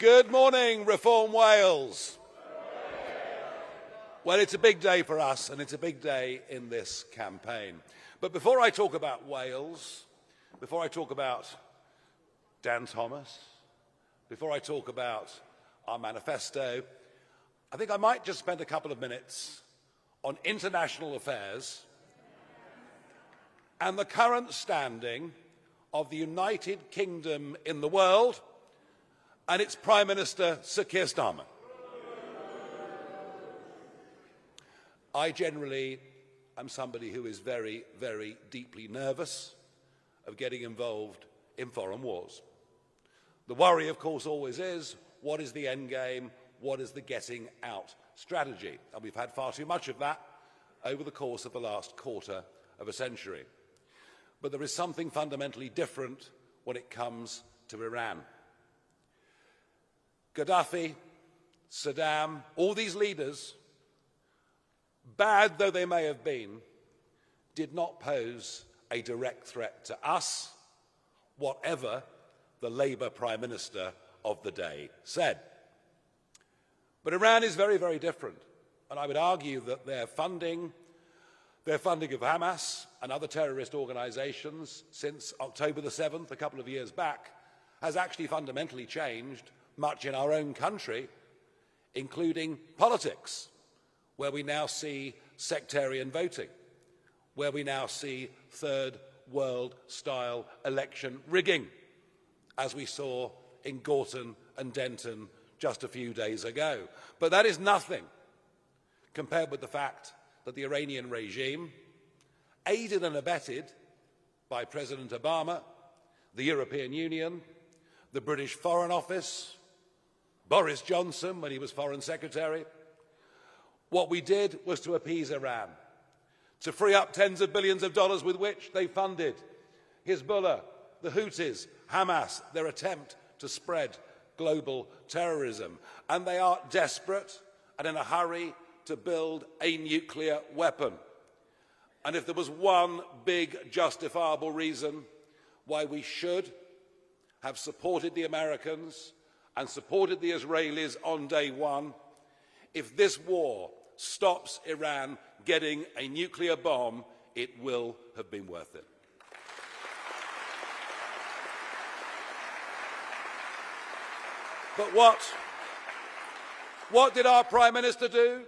Good morning, Reform Wales. Well, it's a big day for us, and it's a big day in this campaign. But before I talk about Wales, before I talk about Dan Thomas, before I talk about our manifesto, I think I might just spend a couple of minutes on international affairs and the current standing of the United Kingdom in the world and its Prime Minister, Sir Keir Starmer. I generally am somebody who is very, very deeply nervous of getting involved in foreign wars. The worry, of course, always is, what is the end game? What is the getting out strategy? And we've had far too much of that over the course of the last quarter of a century. But there is something fundamentally different when it comes to Iran. Gaddafi, Saddam, all these leaders, bad though they may have been, did not pose a direct threat to us, whatever the Labour Prime Minister of the day said. But Iran is very, very different, and I would argue that their funding of Hamas and other terrorist organisations since October the 7th, a couple of years back, has actually fundamentally changed much in our own country, including politics, where we now see sectarian voting, where we now see third world style election rigging, as we saw in Gorton and Denton just a few days ago. But that is nothing compared with the fact that the Iranian regime, aided and abetted by President Obama, the European Union, the British Foreign Office, Boris Johnson when he was Foreign Secretary, what we did was to appease Iran, to free up tens of billions of dollars with which they funded Hezbollah, the Houthis, Hamas, their attempt to spread global terrorism. And they are desperate and in a hurry to build a nuclear weapon. And if there was one big justifiable reason why we should have supported the Americans and supported the Israelis on day one, if this war stops Iran getting a nuclear bomb, it will have been worth it. But what did our Prime Minister do?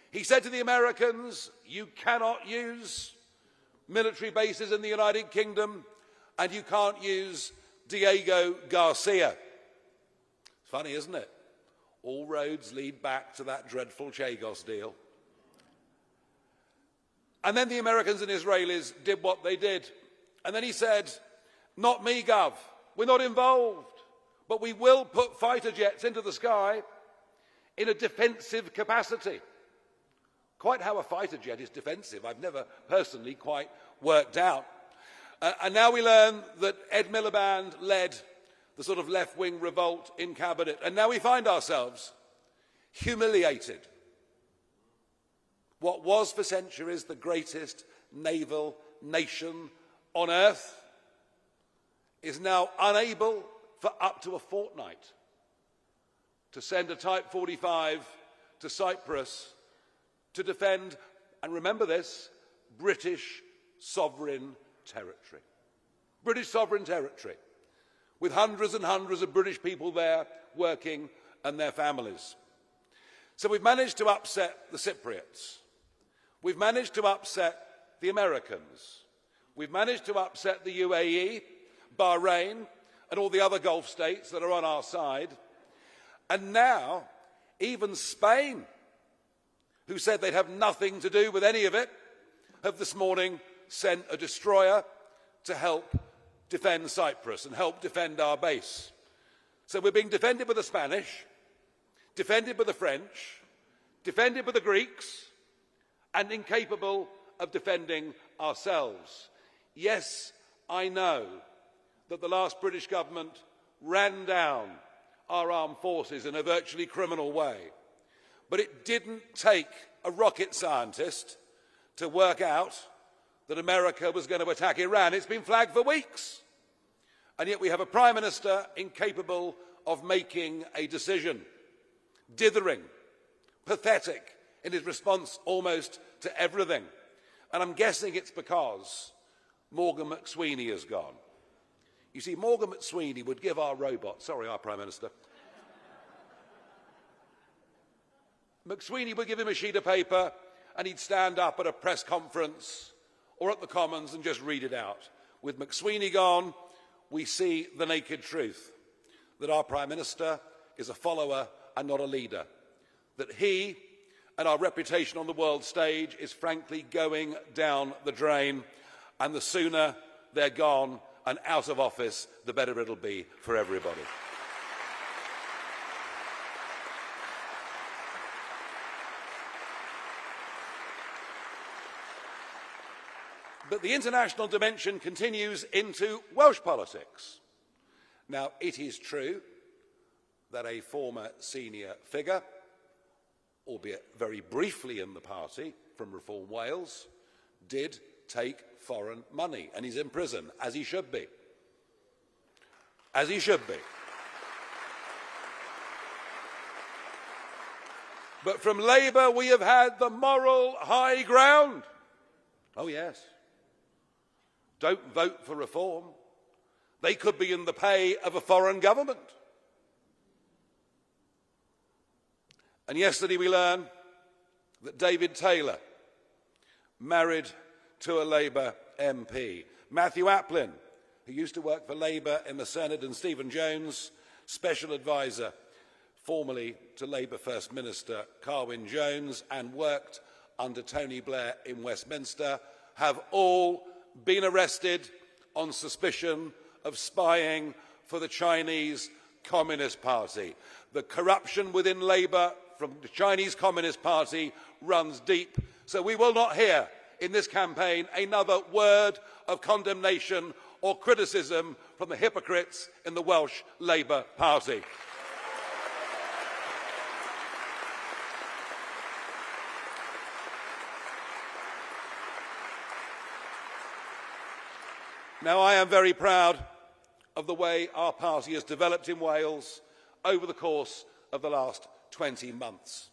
He said to the Americans, you cannot use military bases in the United Kingdom and you can't use Diego Garcia. It's funny, isn't it? All roads lead back to that dreadful Chagos deal. And then the Americans and Israelis did what they did. And then he said, not me, Gov. We're not involved. But we will put fighter jets into the sky in a defensive capacity. Quite how a fighter jet is defensive, I've never personally quite worked out. And now we learn that Ed Miliband led the sort of left-wing revolt in cabinet. And now we find ourselves humiliated. What was for centuries the greatest naval nation on earth is now unable for up to a fortnight to send a Type 45 to Cyprus to defend, and remember this, British sovereign territory. British sovereign territory, with hundreds and hundreds of British people there working and their families. So we've managed to upset the Cypriots. We've managed to upset the Americans. We've managed to upset the UAE, Bahrain, and all the other Gulf states that are on our side. And now, even Spain, who said they'd have nothing to do with any of it, have this morning sent a destroyer to help defend Cyprus and help defend our base. So we're being defended by the Spanish, defended by the French, defended by the Greeks, and incapable of defending ourselves. Yes, I know that the last British government ran down our armed forces in a virtually criminal way. But it didn't take a rocket scientist to work out that America was going to attack Iran. It's been flagged for weeks. And yet we have a Prime Minister incapable of making a decision, dithering, pathetic in his response almost to everything. And I'm guessing it's because Morgan McSweeney has gone. You see, Morgan McSweeney would give our Prime Minister, McSweeney would give him a sheet of paper and he'd stand up at a press conference or at the Commons and just read it out. With McSweeney gone, we see the naked truth, that our Prime Minister is a follower and not a leader, that he and our reputation on the world stage is frankly going down the drain, and the sooner they're gone and out of office, the better it'll be for everybody. But the international dimension continues into Welsh politics. Now, it is true that a former senior figure, albeit very briefly in the party from Reform Wales, did take foreign money, and he's in prison, as he should be. As he should be. But from Labour, we have had the moral high ground. Oh, yes. Don't vote for reform. They could be in the pay of a foreign government. And yesterday we learned that David Taylor, married to a Labour MP. Matthew Applin, who used to work for Labour in the Senate, and Stephen Jones, special advisor formerly to Labour First Minister Carwyn Jones and worked under Tony Blair in Westminster, have all been arrested on suspicion of spying for the Chinese Communist Party. The corruption within Labour from the Chinese Communist Party runs deep, so we will not hear in this campaign another word of condemnation or criticism from the hypocrites in the Welsh Labour Party. Now, I am very proud of the way our party has developed in Wales over the course of the last 20 months.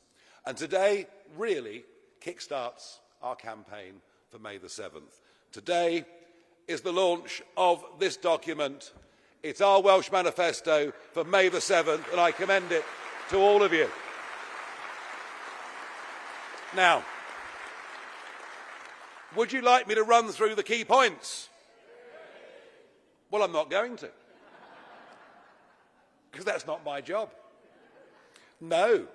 And today really kickstarts our campaign for May the 7th. Today is the launch of this document. It's our Welsh manifesto for May the 7th, and I commend it to all of you. Now, would you like me to run through the key points? Well, I'm not going to, because that's not my job. No,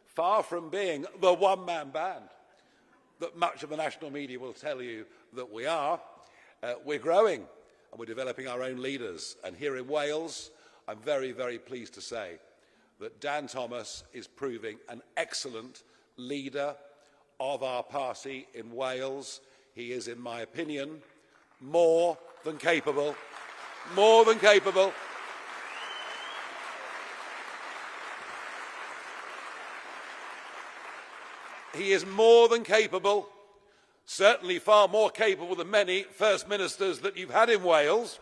far from being the one-man band that much of the national media will tell you that we are, we're growing and we're developing our own leaders. And here in Wales, I'm very, very pleased to say that Dan Thomas is proving an excellent leader of our party in Wales. He is, in my opinion, more than capable. More than capable. He is more than capable, certainly far more capable than many First Ministers that you've had in Wales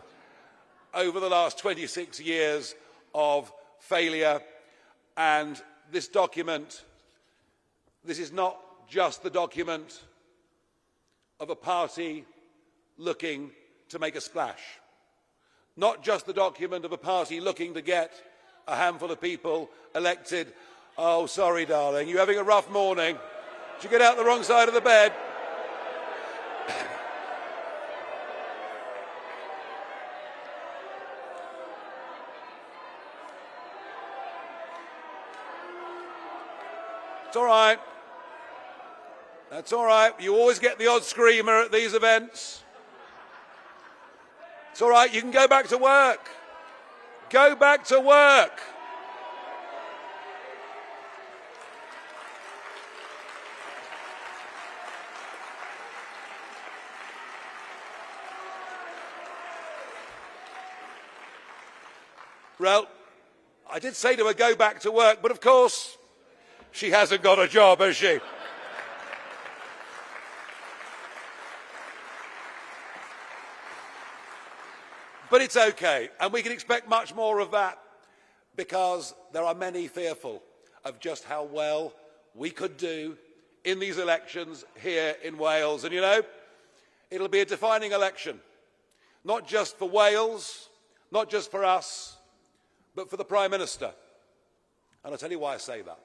over the last 26 years of failure. And this document, this is not just the document of a party looking to make a splash. Not just the document of a party looking to get a handful of people elected. Oh, sorry, darling, you having a rough morning? Did you get out the wrong side of the bed? It's all right. That's all right. You always get the odd screamer at these events. It's all right, you can go back to work. Go back to work. Well, I did say to her, go back to work, but of course, she hasn't got a job, has she? But it's okay, and we can expect much more of that because there are many fearful of just how well we could do in these elections here in Wales. And you know, it'll be a defining election, not just for Wales, not just for us, but for the Prime Minister. And I'll tell you why I say that.